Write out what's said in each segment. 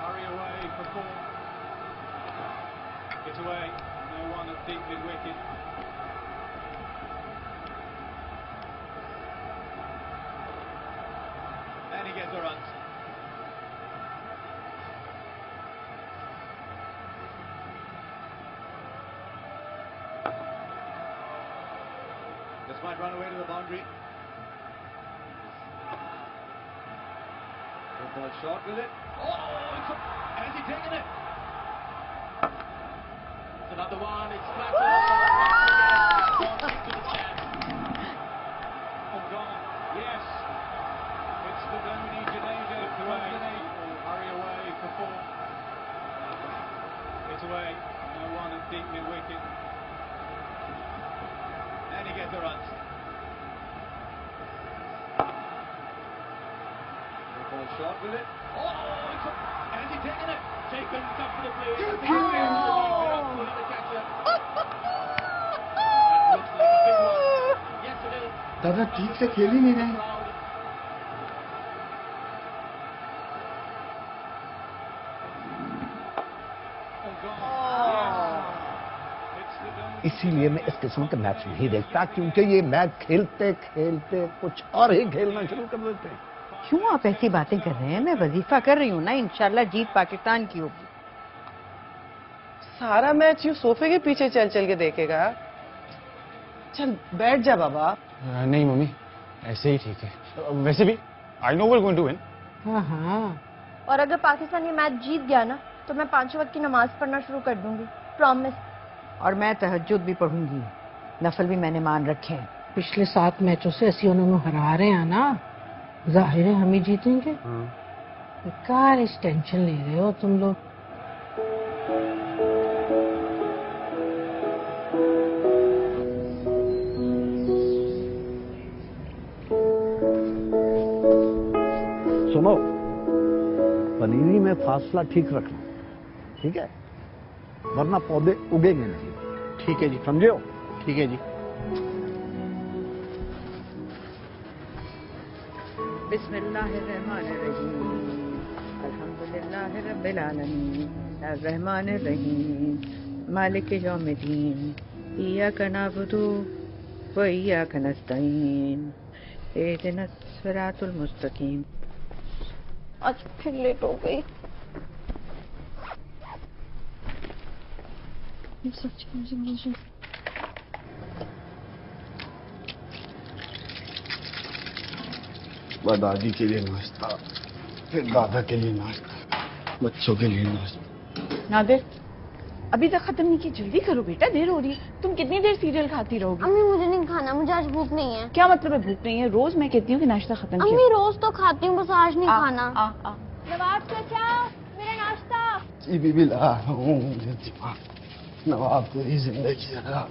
Hurry away for four. Get away. No one at deep mid wicket. And he gets the runs. This might run away to the boundary. Good ball short with it. Has he taken it? It's another one. It's flat. Into the stand. Oh, gone. Yes. It's the Dhoni Jadeja away. Hurry away for four. It's away. No one at deep mid wicket. And he gets the runs. Good ball short with it. Has he taken it? Taken comfortably. दादा ठीक से खेल ही नहीं रहे। इसीलिए मैं इस किस्म के मैच नहीं देखता, क्योंकि ये मैच खेलते खेलते कुछ और ही खेलना शुरू कर देते हैं। क्यों आप ऐसी बातें कर रहे हैं? मैं वजीफा कर रही हूँ ना, इंशाल्लाह जीत पाकिस्तान की होगी। सारा मैच यूं सोफे के पीछे चल चल के देखेगा? चल बैठ जा बाबा। नहीं मम्मी, ऐसे ही ठीक है। वैसे भी I know we are going to win. हाँ। और अगर पाकिस्तान ये मैच जीत गया ना, तो मैं 5 वक्त की नमाज पढ़ना शुरू कर दूंगी, प्रॉमिस। और मैं तहज्जुद भी पढ़ूंगी, नफल भी मैंने मान रखे हैं। पिछले 7 मैचों से ऐसी उन्होंने हरा रहे हैं ना, जाहिर है हम ही जीतेंगे। बेकार इस टेंशन ले रहे हो तुम लोग। सुनो, पनीरी में फासला ठीक रखना, ठीक है? वरना पौधे उगेंगे नहीं। ठीक है जी, समझे हो? ठीक है जी। बिस्मिल्लाहिर्रहमानिर्रहीम, अल्हम्दुलिल्लाहि रब्बिल आलमीन, अर्रहमानिर्रहीम, मालिकि यौमिद्दीन, इय्याका नअबुदु व इय्याका नस्तईन, इहदिनस सिरातुल मुस्तकीम। आज फिर लेट हो गई। दादी के लिए नाश्ता, फिर दादा के लिए नाश्ता, बच्चों के लिए नाश्ता। नादिर, अभी तक खत्म नहीं की, जल्दी करो बेटा, देर हो रही है। तुम कितनी देर सीरियल खाती रहोगी? अम्मी मुझे नहीं खाना, मुझे आज भूख नहीं है। क्या मतलब है भूख नहीं है? रोज मैं कहती हूँ कि नाश्ता खत्म किया। अम्मी रोज तो खाती हूँ, बस आज नहीं खाना। नवाब चाचा, मेरा नाश्ता। जी बीबी ला हूँ, नवाब पूरी जिंदगी रहा।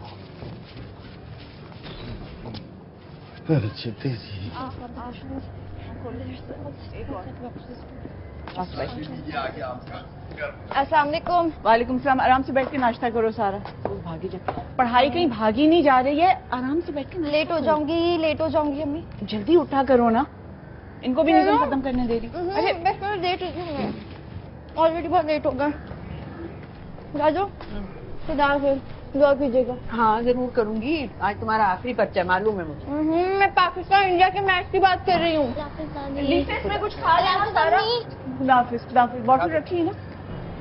अच्छे जी। अस्सलाम वालेकुम। वालेकुम सलाम। आराम से बैठ के नाश्ता करो सारा। भागी जा, पढ़ाई कहीं भागी नहीं जा रही है, आराम से बैठ के। लेट हो जाऊंगी, लेट हो जाऊंगी अम्मी। जल्दी उठा करो ना, इनको भी नहीं खत्म करने दे रही। अरे मैं लेट हो गई, ऑलरेडी बहुत लेट हो गया। राजू, खुदा हाफिज़, दुआ कीजिएगा। हाँ जरूर करूंगी, आज तुम्हारा आखिरी पर्चा मालूम है मुझे। मैं पाकिस्तान इंडिया के मैच की बात कर रही हूँ। रिसेस में कुछ खा लेना सारा। खुदा हाफिज़, खुदा हाफिज़। बॉटल रखी है ना?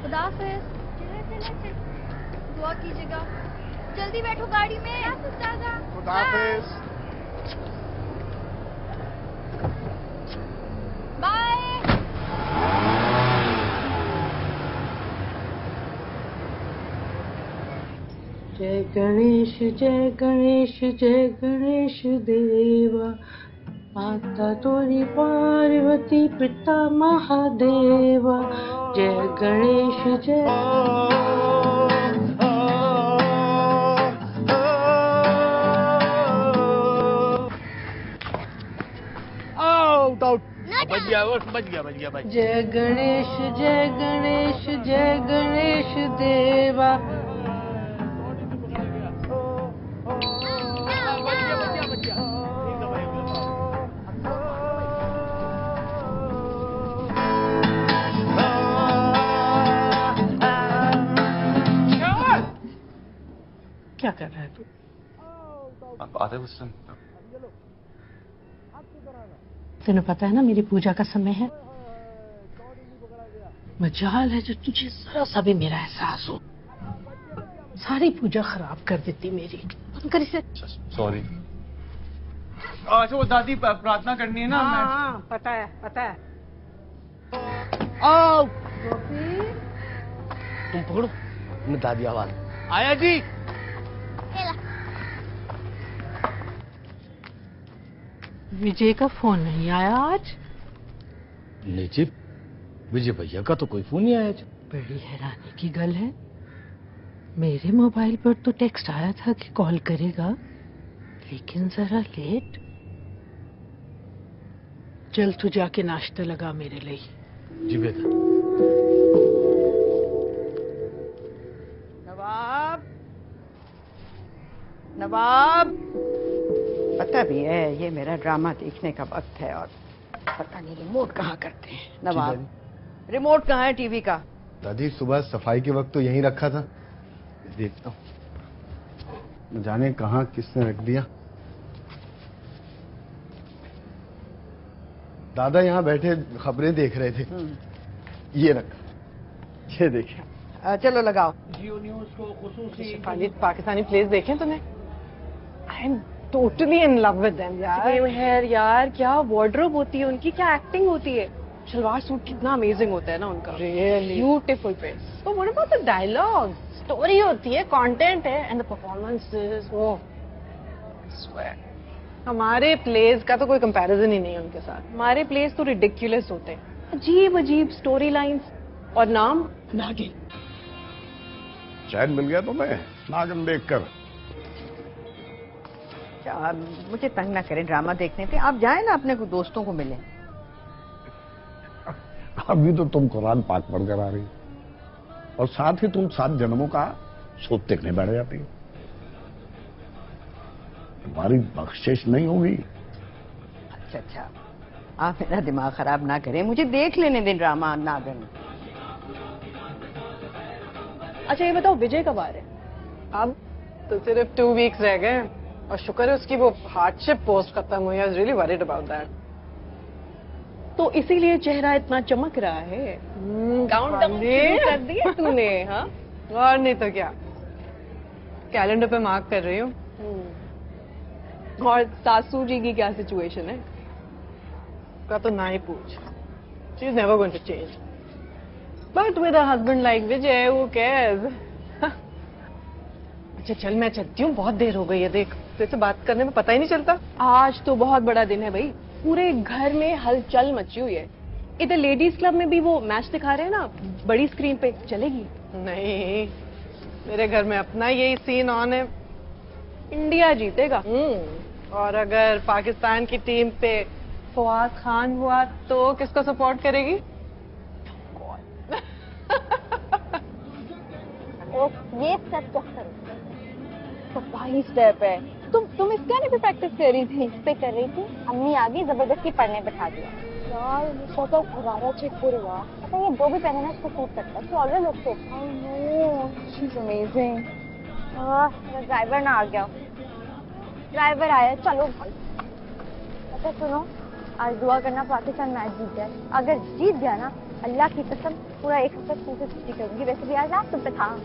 खुदा हाफिज़, दुआ कीजिएगा। जल्दी बैठो गाड़ी में। खुदा हाफिज़। बाय। जय गणेश जय गणेश जय गणेश देवा, माता तोरी पार्वती पिता महादेवा। जय गणेश जय। बच गया। जय गणेश जय गणेश जय गणेश देवा। कर रहा है तू? आप आते उस टाइम तेने पता है ना मेरी पूजा का समय है। मजाल है जो तुझे जरा सा भी मेरा एहसास हो। सारी पूजा खराब कर देती मेरी। बंद कर इसे। सॉरी। अच्छा वो दादी प्रार्थना करनी है ना। हाँ, पता है पता है। आओ तुम पकड़ो, मैं दादी आवाज आया जी। विजय का फोन नहीं आया आज? नहीं जी, विजय भैया का तो कोई फोन नहीं आया जी। बड़ी हैरानी की गल है। मेरे मोबाइल पर तो टेक्स्ट आया था कि कॉल करेगा, लेकिन जरा लेट। चल तू जाके नाश्ता लगा मेरे लिए। जी बेटा। नवाब, नवाब, पता भी है ये मेरा ड्रामा देखने का वक्त है और पता नहीं रिमोट कहाँ करते हैं। नवाब, रिमोट कहाँ है टीवी का? दादी सुबह सफाई के वक्त तो यहीं रखा था, देखता हूँ न जाने कहाँ किसने रख दिया। दादा यहाँ बैठे खबरें देख रहे थे, ये रखा, ये देखिए। चलो लगाओ। जियो न्यूज को खुसूसी पाकिस्तानी प्लेस देखे तूने? I am totally in love with them यार। यार क्या वार्डरोब होती है उनकी, क्या एक्टिंग होती है। शलवार सूट कितना अमेजिंग होता है ना उनका। Really? Beautiful dress. तो what about the dialogue? Story होती है, कंटेंट है, and the performances. Oh swear, हमारे प्लेस का तो कोई कंपैरिजन ही नहीं है उनके साथ। हमारे प्लेस तो रिडिक्युलस होते हैं, अजीब अजीब स्टोरी लाइंस और नाम नागिन। चैन मिल गया तुम्हें नागिन देखकर? मुझे तंग ना करें ड्रामा देखने पे, आप जाएं ना अपने को दोस्तों को मिलें। अभी तो तुम कुरान पाक पढ़कर आ रही और साथ ही तुम 7 जन्मों का सोच देखने बैठ जाती हो। तुम्हारी बख्शिश नहीं होगी। अच्छा, आप मेरा दिमाग खराब ना करें, मुझे देख लेने दें ड्रामा नागिन। अच्छा ये बताओ विजय कब आ रहे हैं? अब तो सिर्फ 2 वीक्स रह गए और शुक्र है उसकी वो हार्डशिप पोस्ट खत्म हुई। I was really worried about that. तो इसीलिए चेहरा इतना चमक रहा है। काउंटडाउन शुरू कर दिया तूने? हाँ, और नहीं तो क्या, कैलेंडर पे मार्क कर रही हूँ। और सासू जी की क्या सिचुएशन है? का तो ना ही पूछ। She is never going to change, but with a husband like Vijay who cares. अच्छा चल मैं चलती हूँ, बहुत देर हो गई है। देख तेरे से बात करने में पता ही नहीं चलता। आज तो बहुत बड़ा दिन है भाई, पूरे घर में हलचल मची हुई है। इधर लेडीज क्लब में भी वो मैच दिखा रहे हैं ना बड़ी स्क्रीन पे, चलेगी? नहीं, मेरे घर में अपना यही सीन ऑन है। इंडिया जीतेगा। और अगर पाकिस्तान की टीम पे फवाद खान हुआ तो किसको सपोर्ट करेगी? ये सब तो भाई स्टेप है। तुम इस गाने पे प्रैक्टिस कर रही थी? इस पे कर रही थी। अम्मी आ गई, जबरदस्ती पढ़ने बैठा दिया। यार फोटो घरारा चेक पूरे हुआ। पता ये जो भी पहने ना इसको सूट करता है। Already look so she is amazing. मेरा ड्राइवर ना आ गया। ड्राइवर आया, चलो भाई। अच्छा सुनो, आज दुआ करना पाकिस्तान मैच जीत जाए। अगर जीत गया ना, अल्लाह की कसम पूरा 1 हफ्ता स्कूल से छुट्टी करूंगी। वैसे भी आज लास्ट पे था।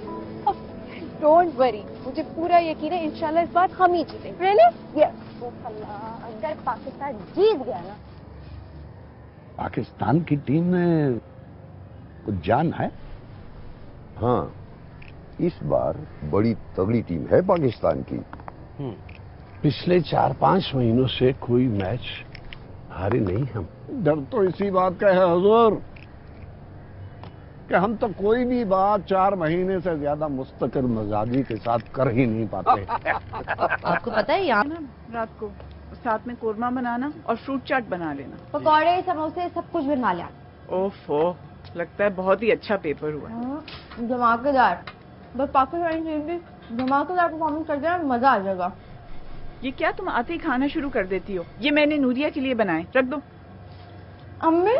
डोंट वरी, मुझे पूरा यकीन है इंशाल्लाह इस बार हम ही जीतेंगे। रियली? यस। अगर पाकिस्तान जीत गया ना। पाकिस्तान की टीम में कुछ जान है? हाँ, इस बार बड़ी तगड़ी टीम है पाकिस्तान की। पिछले 4-5 महीनों से कोई मैच हारे नहीं हम। डर तो इसी बात का है हुजूर कि हम तो कोई भी बात 4 महीने से ज्यादा मुस्तकिल मिजाजी के साथ कर ही नहीं पाते। आपको पता है यहाँ ना रात को साथ में कोरमा बनाना और फ्रूट चाट बना लेना। पकौड़े समोसे सब कुछ बनवा लिया। ओफो, लगता है बहुत ही अच्छा पेपर हुआ। धमाकेदार। बस पाकिस्तानी टीम की धमाकेदार परफॉर्मेंस कर देना, मजा आ जाएगा। ये क्या तुम आते ही खाना शुरू कर देती हो? ये मैंने नूरिया के लिए बनाए, रख दो। अम्मी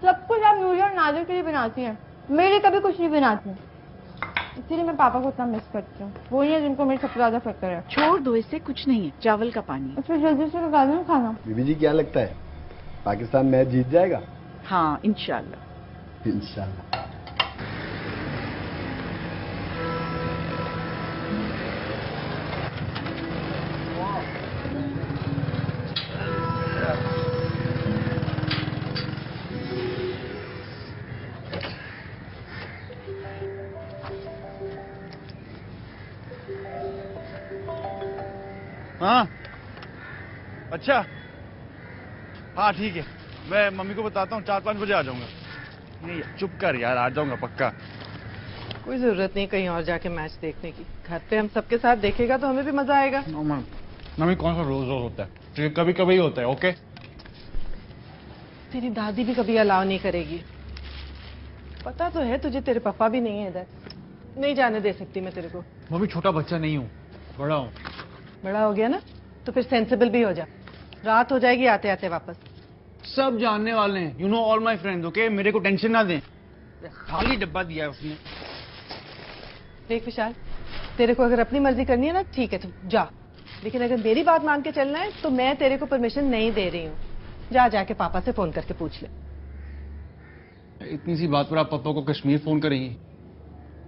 सब कुछ आप नूरिया और नादिर के लिए बनाती हैं, मेरे कभी कुछ नहीं बनाती। इसीलिए मैं पापा को इतना मिस करती हूँ। वो ही है जिनको मेरी सबसे ज्यादा फिक्र है। छोड़ दो, इससे कुछ नहीं है, चावल का पानी। उसमें जल्दी से निकाल दो खाना। बीबी जी क्या लगता है, पाकिस्तान मैच जीत जाएगा? हाँ इंशाल्लाह। इंशाल्लाह। हाँ अच्छा, हाँ ठीक है, मैं मम्मी को बताता हूँ 4-5 बजे आ जाऊंगा। नहीं चुप कर यार, आ जाऊंगा पक्का। कोई जरूरत नहीं कहीं और जाके मैच देखने की, घर पे हम सबके साथ देखेगा तो हमें भी मजा आएगा। मम्मी कौन सा रोज रोज होता है, तो कभी कभी होता है। ओके तेरी दादी भी कभी अलाउ नहीं करेगी। पता तो है तुझे, तेरे पापा भी नहीं है इधर, नहीं जाने दे सकती मैं तेरे को। मम्मी छोटा बच्चा नहीं हूँ, बड़ा हूँ। बड़ा हो गया ना तो फिर सेंसिबल भी हो जा। रात हो जाएगी आते आते वापस। सब जानने वाले हैं, you know all my friends. Okay मेरे को टेंशन ना दें, खाली डब्बा दिया है उसने। देख विशाल, तेरे को अगर अपनी मर्जी करनी है ना ठीक है, तुम जा, लेकिन अगर मेरी बात मान के चलना है तो मैं तेरे को परमिशन नहीं दे रही हूँ। जा जाके पापा से फोन करके पूछ ले। इतनी सी बात पर आप पापा को कश्मीर फोन करेंगी?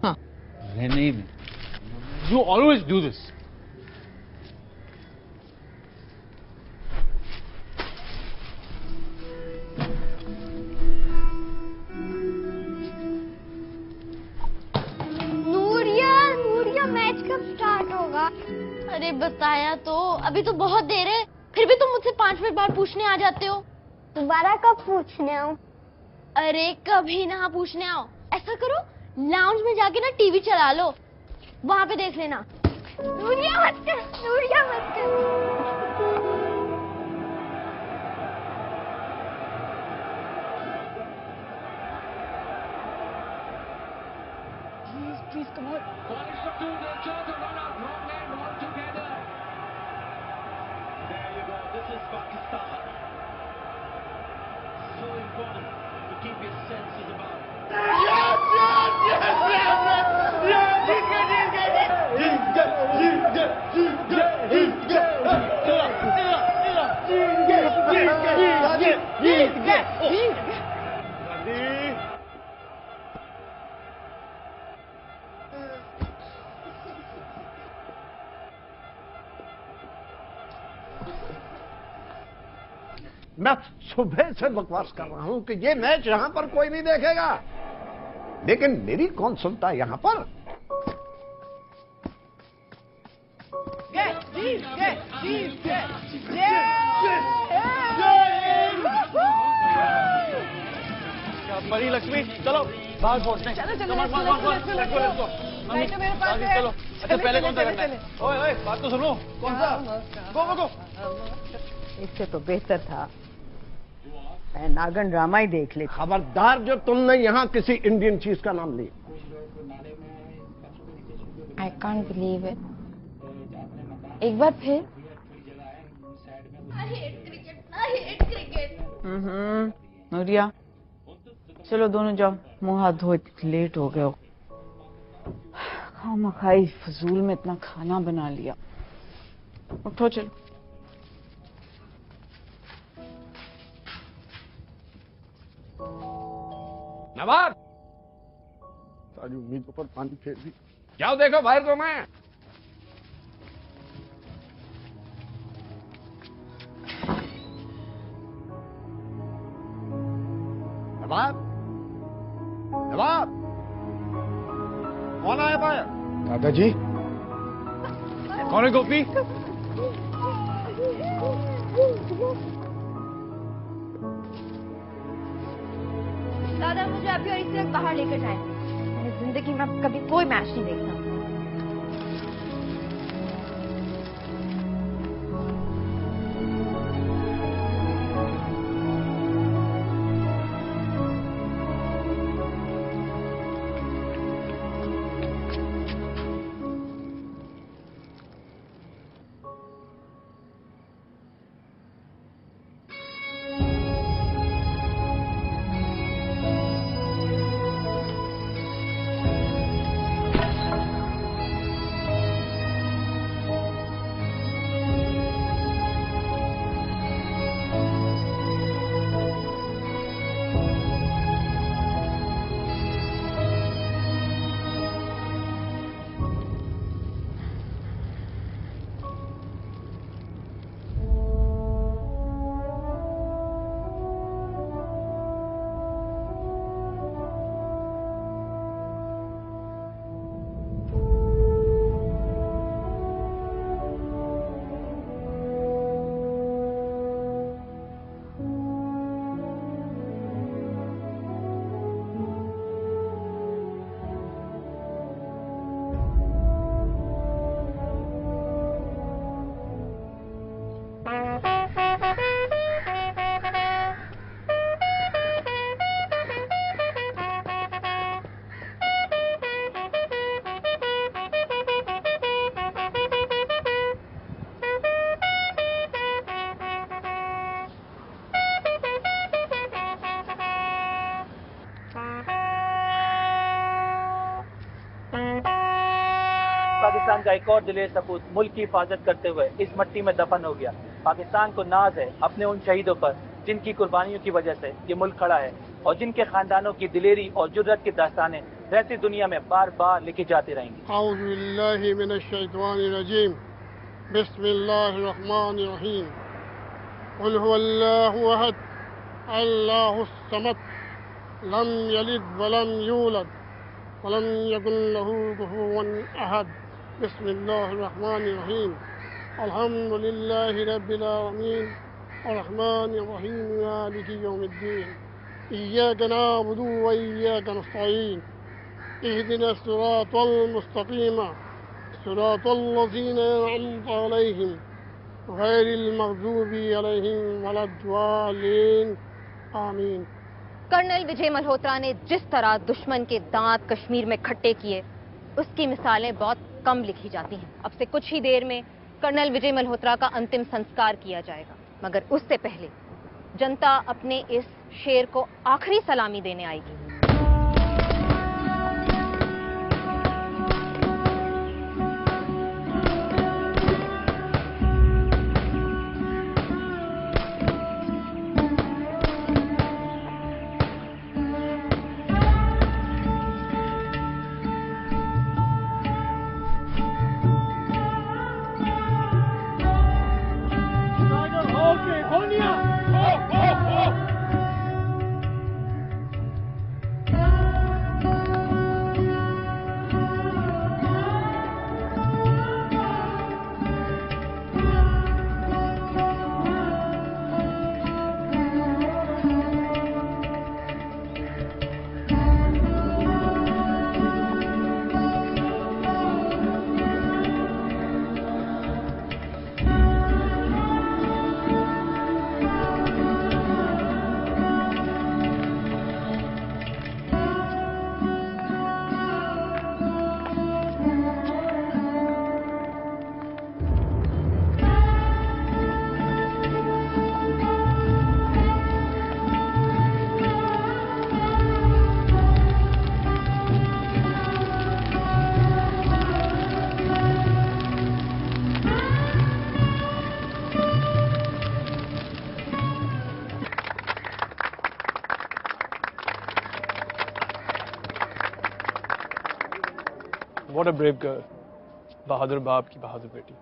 हाँ रहने ही दें, you always do this. Match कब स्टार्ट होगा? अरे बताया तो, अभी तो बहुत देर है, फिर भी तुम मुझसे 5 मिनट बाद पूछने आ जाते हो। दोबारा कब पूछने आओ? अरे कभी ना पूछने आओ। ऐसा करो, लाउंज में जाके ना टीवी चला लो, वहां पे देख लेना। नूरिया मत कर, नूरिया मत कर। Please come on. Boys to do their job to run out wrong end altogether. There you go. This is Pakistan. So important to keep your senses about. Yes, yes, yes, yes, yes, yes. He get, he get, he get, he get, he get, he get, he get, he get. मैं सुबह से बकवास कर रहा हूं कि ये match यहां पर कोई नहीं देखेगा, लेकिन मेरी कौन सुनता है यहां पर। परी लक्ष्मी चलो बाहर पहुंचने। चलो चलो अच्छा पहले कौन सा करना है? ओए बात तो सुनो, कौन सा? गो गो। इससे तो बेहतर था मैं नागन ड्रामा ही देख ले। खबरदार जो तुमने यहाँ किसी इंडियन चीज का नाम लिया। I can't believe it. एक बार फिर नूरिया चलो दोनों जाओ, मुंह हाथ धो, लेट हो गए हो। खामा खाई फजूल में इतना खाना बना लिया। उठो चलो। नवाब सारी उम्मीदों पर पानी फेर दी। जाओ देखो बाहर तो मैं। नवाब नवाब कौन आया बाहर? दादाजी। कौन है गोपी? दादा मुझे अभी और इस वक्त बाहर लेकर जाए। मैंने जिंदगी में अब कभी कोई मैच नहीं देखा। पाकिस्तान का एक और दिलेर सपूत मुल्क की हिफाजत करते हुए इस मट्टी में दफन हो गया। पाकिस्तान को नाज है अपने उन शहीदों पर जिनकी कुर्बानियों की वजह से ये मुल्क खड़ा है और जिनके खानदानों की दिलेरी और जुर्रत की दास्तानें रहती दुनिया में बार बार लिखी जाती रहेंगी। बिस्मिल्लाहिर्रहमानिर्रहीम। कुल हुवल्लाहु अहद, अल्लाहुस समद, लम यलिद वलम यूलद वलम यकुन लहू कुफुवन अहद। बिस्मिल्लाहिर्रहमानिर्रहीम। अल्हम्दुलिल्लाहि रब्बिल आलमीन अर्रहमानिर्रहीम मालिकि यौमिद्दीन। इय्याका नअबुदु व इय्याका नस्तईन। इहदिना सिरातल मुस्तकीम सिरातल लज़ीना अनअमता अलैहिम गैरिल मग़ज़ूबि अलैहिम वलद्दालिन। आमीन। कर्नल विजय मल्होत्रा ने जिस तरह दुश्मन के दांत कश्मीर में खट्टे किए, उसकी मिसालें बहुत कम लिखी जाती हैं। अब से कुछ ही देर में कर्नल विजय मल्होत्रा का अंतिम संस्कार किया जाएगा, मगर उससे पहले जनता अपने इस शेर को आखिरी सलामी देने आएगी। What a brave girl. बहादुर बाप की बहादुर बेटी।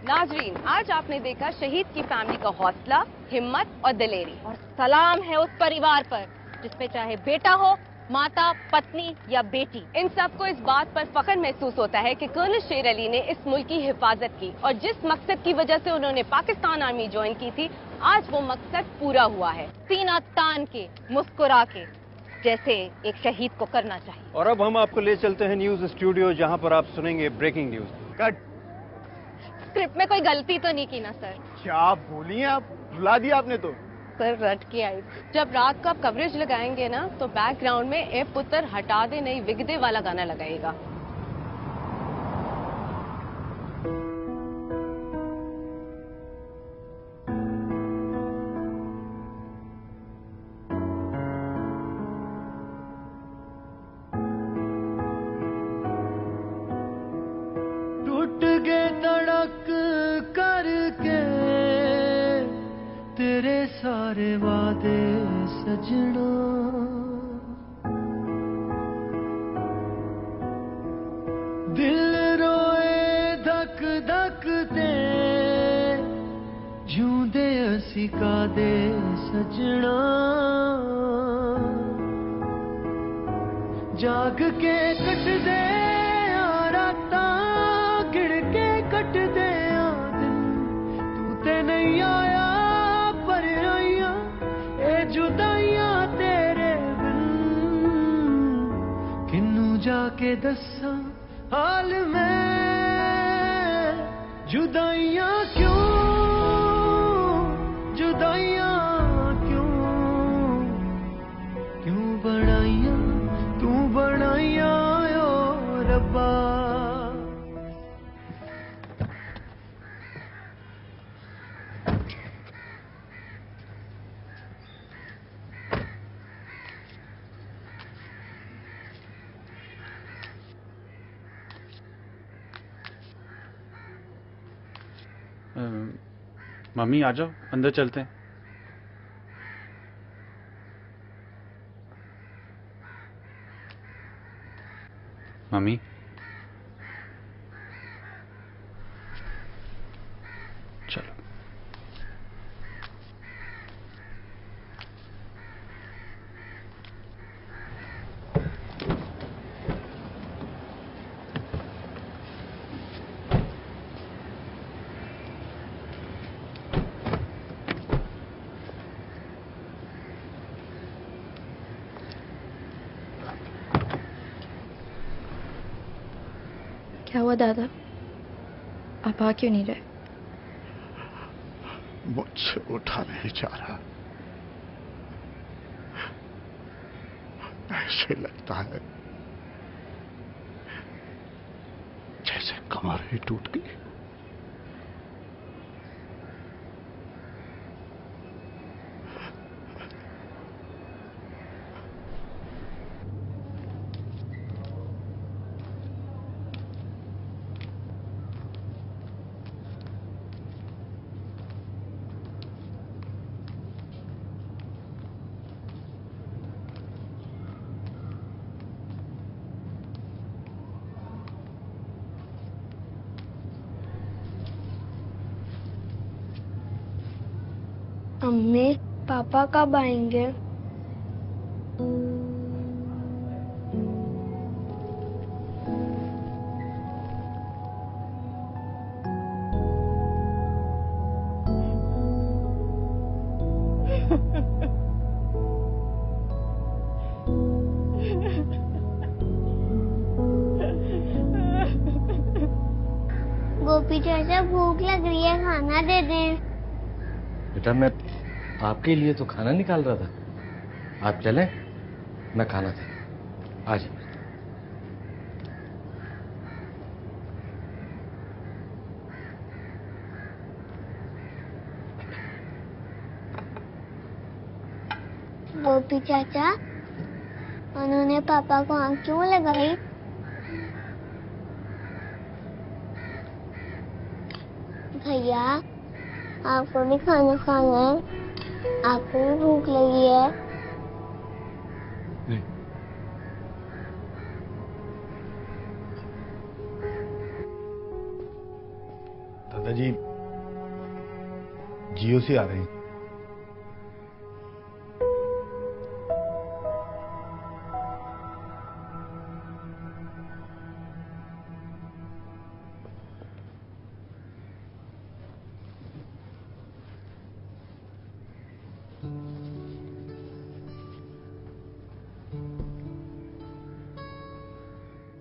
नाजरीन, आज आपने देखा शहीद की फैमिली का हौसला, हिम्मत और दिलेरी। और सलाम है उस परिवार पर जिसमें चाहे बेटा हो, माता, पत्नी या बेटी। इन सबको इस बात पर फख्र महसूस होता है कि कर्नल शेर अली ने इस मुल्क की हिफाजत की और जिस मकसद की वजह से उन्होंने पाकिस्तान आर्मी ज्वाइन की थी, आज वो मकसद पूरा हुआ है। सीना तान के, मुस्कुरा के, जैसे एक शहीद को करना चाहिए। और अब हम आपको ले चलते हैं न्यूज स्टूडियो, जहां पर आप सुनेंगे ब्रेकिंग न्यूज। कट। स्क्रिप्ट में कोई गलती तो नहीं की ना सर? क्या बोली आप, रुला दिया आपने तो। सर रट के आई। जब रात को आप कवरेज लगाएंगे ना, तो बैकग्राउंड में ए पुत्र हटा दे नहीं विगदे वाला गाना लगाएगा। टूट गए तड़क करके तेरे सारे वादे सजना, दिल रोए धक धक ते झूंदे असी का दे सजना, जाग के कट दे राता गिड़ के कट दे दिन, तू ते नहीं आया पर आइया ए जुदाइयां तेरे बिन, किन्नू जाके दसा हाल में जुदाइयां क्यों, जुदाइयां क्यों, क्यों बनाइया तू बनाइया ओ रब्बा। मम्मी आ जाओ, अंदर चलते हैं। मम्मी चलो। क्या हुआ दादा, आप आ क्यों नहीं रहे? मुझसे उठा नहीं जा रहा। ऐसे लगता है जैसे कमर ही टूट गई। अम्मी पापा कब आएंगे? गोपी चाचा भूख लग रही है, खाना दे दें। बेटा मैं आपके लिए तो खाना निकाल रहा था, आप चलें मैं खाना दे। आ जाए। गोपी चाचा उन्होंने पापा को आँख क्यों लगाई? भैया आपको भी खाना खाना है, आपको भी भूख लगी है। नहीं। दादाजी जियो से आ रहे हैं।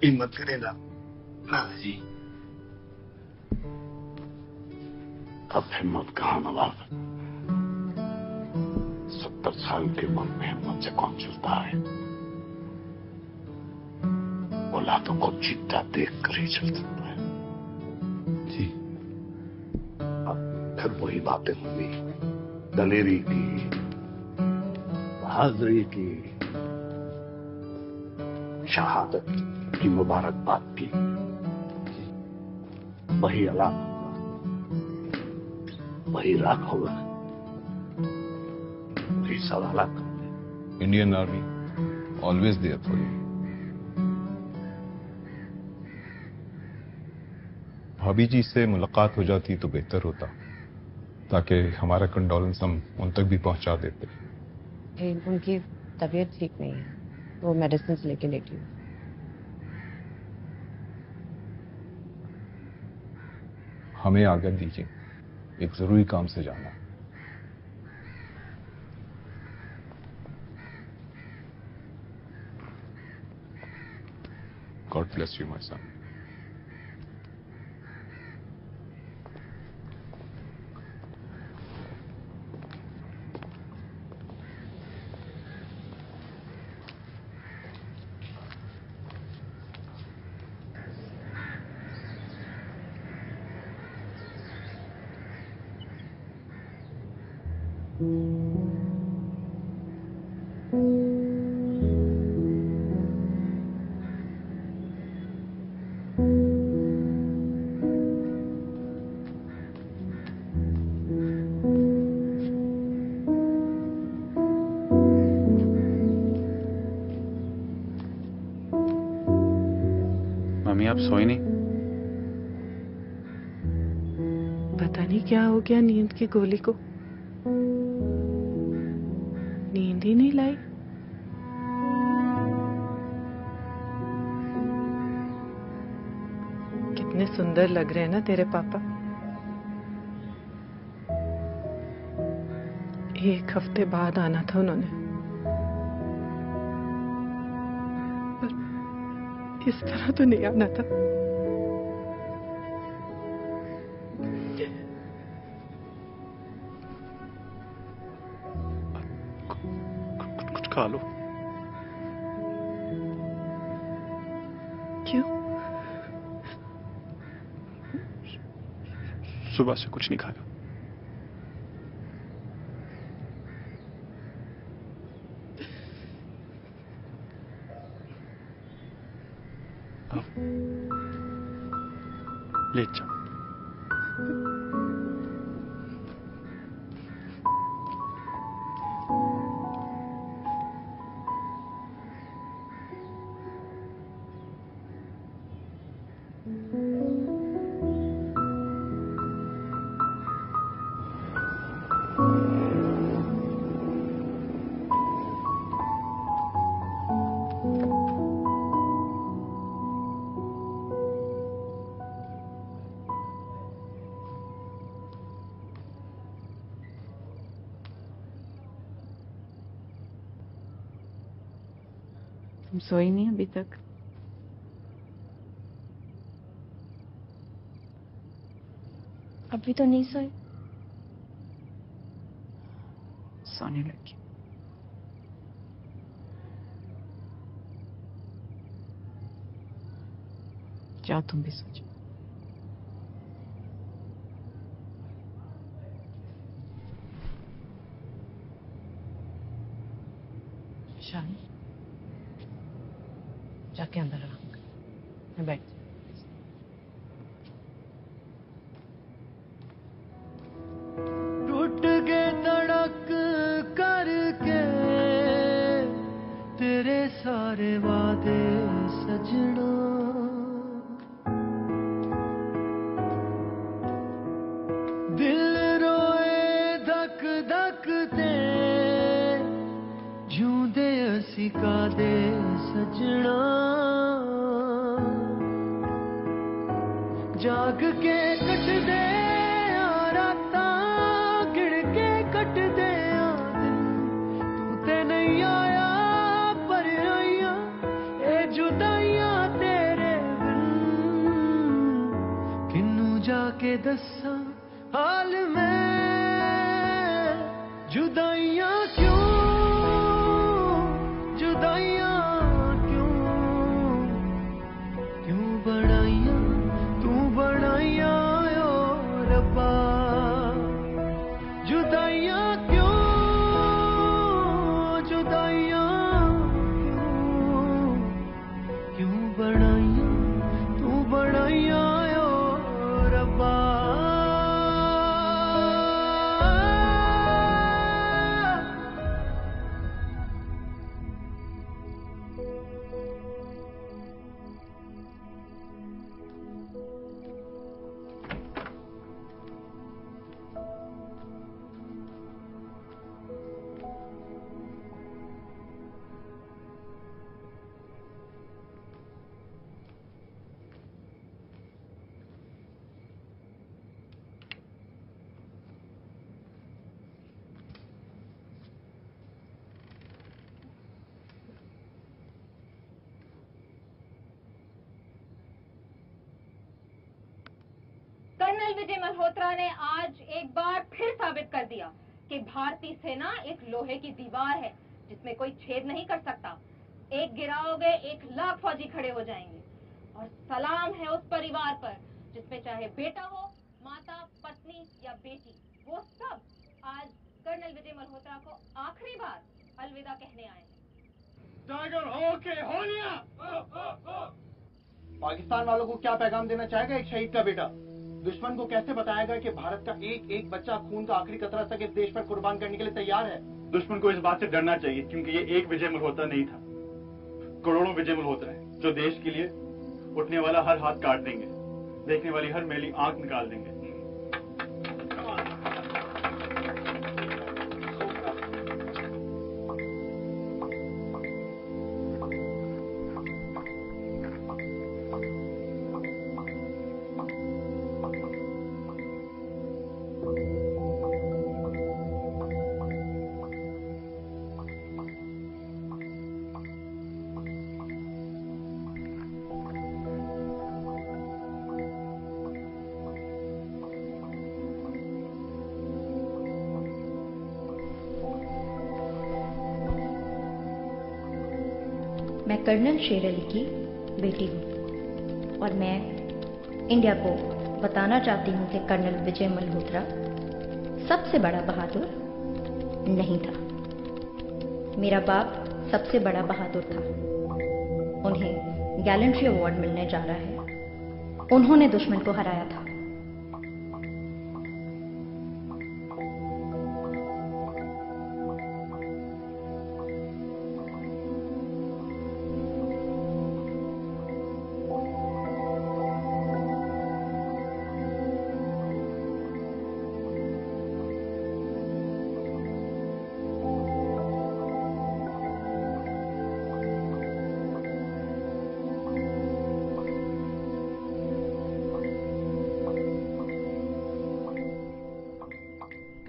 हिम्मत करेगा दादाजी। अब हिम्मत कहाँ नवाब। 70 साल के मन में हिम्मत से कौन चलता है? औलादों को जीता देख कर ही चल सकता है। जी। अब फिर वही बातें होंगी, दलेरी की, बहादुरी की, शहादत की मुबारकबाद की। वही अलाम होगा, वही राग होगा, वही सवालात होंगे। Indian army always there for you. भाभी जी से मुलाकात हो जाती तो बेहतर होता, ताकि हमारा कंडोलेंस हम उन तक भी पहुंचा देते। उनकी तबीयत ठीक नहीं है, वो मेडिसिन लेके लेटी हूँ। हमें आज्ञा दीजिए, एक जरूरी काम से जाना है। God bless you, my son. कहीं आप सोई नहीं? पता नहीं क्या हो गया नींद की गोली को, नींद ही नहीं लाई। कितने सुंदर लग रहे हैं ना तेरे पापा। एक हफ्ते बाद आना था उन्होंने, पर इस तरह तो नहीं आना था। कुछ खा लो। क्यों? सुबह से कुछ नहीं खाया। लेट जाओ। तुम सोई नहीं अभी तक? अभी तो नहीं सोई। सोने लगी। जाओ तुम भी सो जाओ। शान, जाके अंदर आराम कर। मैं बैठ। टूट के तड़क करके तेरे सारे वादे सजना, दिल रोए धक धक ते झूंदे असी का दे सजना, जाग के कट दे राता गिड़ के कट दे दिन, तू ते नहीं आया पर आइया ए जुदाइयां तेरे बिन, किन्नू जाके दसा हाल में जुदाइयां क्यों, जुदाइयां क्यों, क्यों बनाइयां तू बनाइयां ओ रब्बा, जुदाइयां क्यों, जुदाइयां क्यों, क्यों बनाइयां तू बनाइयां ओ रब्बा। कर्नल विजय मल्होत्रा ने आज एक बार फिर साबित कर दिया कि भारतीय सेना एक लोहे की दीवार है जिसमें कोई छेद नहीं कर सकता। एक गिराओगे 1,00,000 फौजी खड़े हो जाएंगे। और सलाम है उस परिवार पर जिसमें चाहे बेटा हो, माता, पत्नी या बेटी, वो सब आज कर्नल विजय मल्होत्रा को आखिरी बार अलविदा कहने आए हैं। टाइगर हो के होलिया। पाकिस्तान वालों को क्या पैगाम देना चाहेगा एक शहीद का बेटा? दुश्मन को कैसे बताएगा कि भारत का एक एक बच्चा खून का आखिरी कतरा तक इस देश पर कुर्बान करने के लिए तैयार है? दुश्मन को इस बात से डरना चाहिए क्योंकि ये एक विजय मल्होत्रा नहीं था, करोड़ों विजय मल्होत्रा है जो देश के लिए उठने वाला हर हाथ काट देंगे, देखने वाली हर मैली आंख निकाल देंगे। मैं कर्नल शेर अली की बेटी हूँ और मैं इंडिया को बताना चाहती हूँ कि कर्नल विजय मल्होत्रा सबसे बड़ा बहादुर नहीं था। मेरा बाप सबसे बड़ा बहादुर था। उन्हें गैलेंट्री अवार्ड मिलने जा रहा है। उन्होंने दुश्मन को हराया था।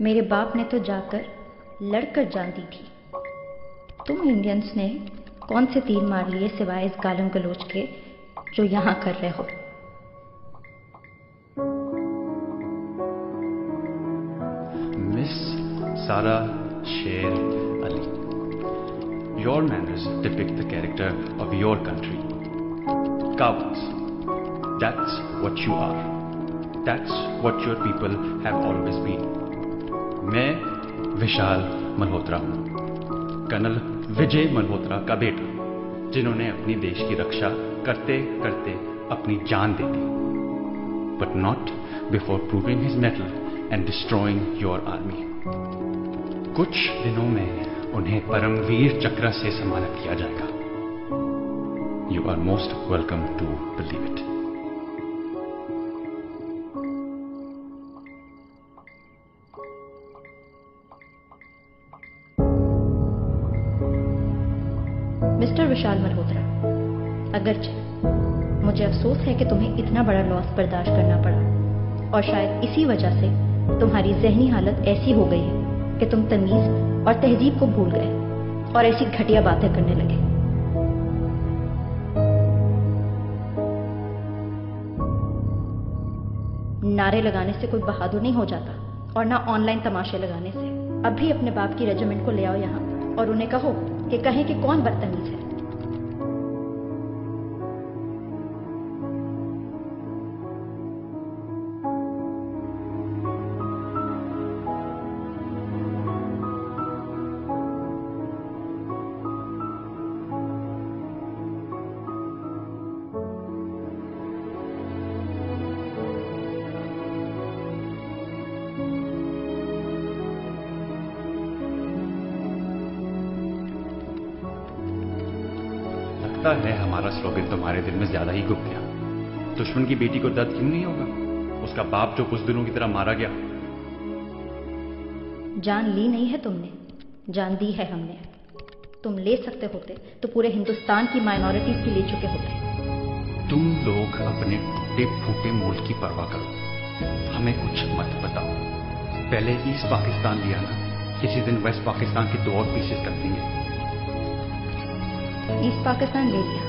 मेरे बाप ने तो जाकर लड़कर जान दी थी। तुम इंडियंस ने कौन से तीर मार लिए सिवाय इस गालम गलोच के जो यहां कर रहे हो। Miss Sarah Sher Ali, your manners depict the character of your country. Cowards. That's what you are. That's what your people have always been. मैं विशाल मल्होत्रा हूँ, कर्नल विजय मल्होत्रा का बेटा, जिन्होंने अपनी देश की रक्षा करते करते अपनी जान दे दी, but not before proving his mettle and destroying your army. कुछ दिनों में उन्हें परमवीर चक्र से सम्मानित किया जाएगा. You are most welcome to believe it. Mister Vishal Malhotra, अगरचे मुझे अफसोस है कि तुम्हें इतना बड़ा लॉस बर्दाश्त करना पड़ा और शायद इसी वजह से तुम्हारी जहनी हालत ऐसी हो गई है कि तुम तमीज और तहजीब को भूल गए और ऐसी घटिया बातें करने लगे। नारे लगाने से कोई बहादुर नहीं हो जाता और ना ऑनलाइन तमाशे लगाने से। अब भी अपने बाप की रेजिमेंट को ले आओ यहाँ और उन्हें कहो कि कहें कि कौन बदतमीज है। लगता है हमारा स्लोगन तुम्हारे दिल में ज्यादा ही घुस गया। दुश्मन की बेटी को दर्द क्यों नहीं होगा? उसका बाप जो कुछ दिनों की तरह मारा गया। जान ली नहीं है तुमने, जान दी है हमने। तुम ले सकते होते तो पूरे हिंदुस्तान की माइनॉरिटीज की ले चुके होते। तुम लोग अपने टूटे फूटे मुल्क की परवाह करो, हमें कुछ मत बताओ। पहले ईस्ट पाकिस्तान लिया ना, किसी दिन वेस्ट पाकिस्तान के 2 और पीसेस कर देंगे। ईस्ट पाकिस्तान ले लिया,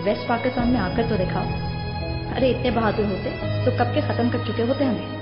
वेस्ट पाकिस्तान में आकर तो दिखाओ। अरे इतने बहादुर होते तो कब के खत्म कर चुके होते हमें।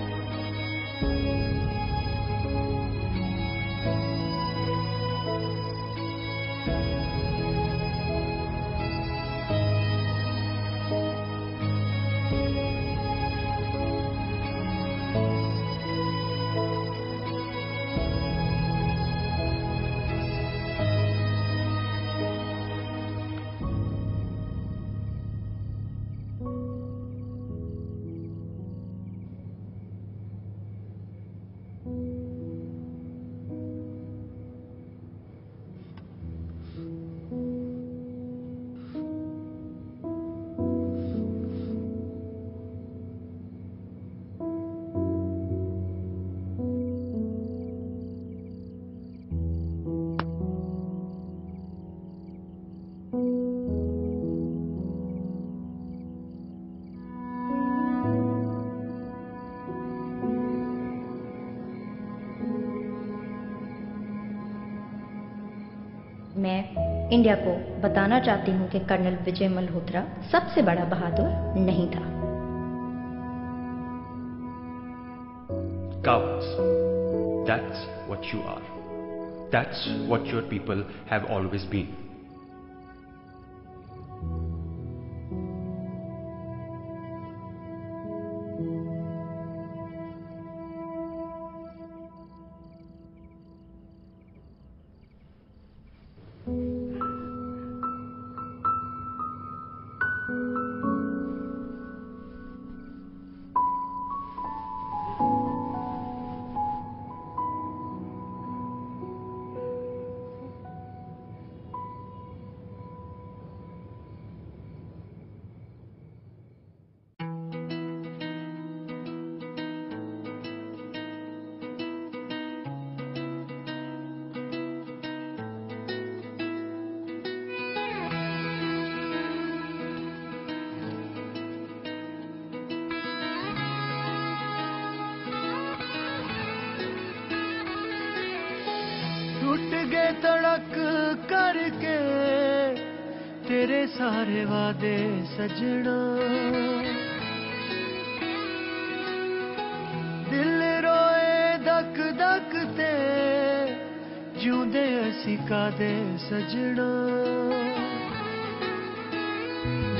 मैं इंडिया को बताना चाहती हूँ कि कर्नल विजय मल्होत्रा सबसे बड़ा बहादुर नहीं था। Cowards. That's what you are. That's what your people have always been. टूट गए तड़क करके तेरे सारे वादे सजना, दिल रोए दक दक ते जिउंदे असी कादे सजना,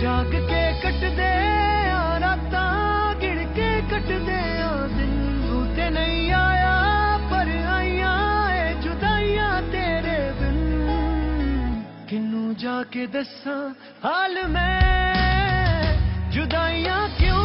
जाग के कटदे आ रातां गिण के कटदे आ दिन, तू ते नहीं आया पर आइयां ए जुदाइयां तेरे बिन, किन्नू जाके दस्सां हाल मैं जुदाइयां क्यों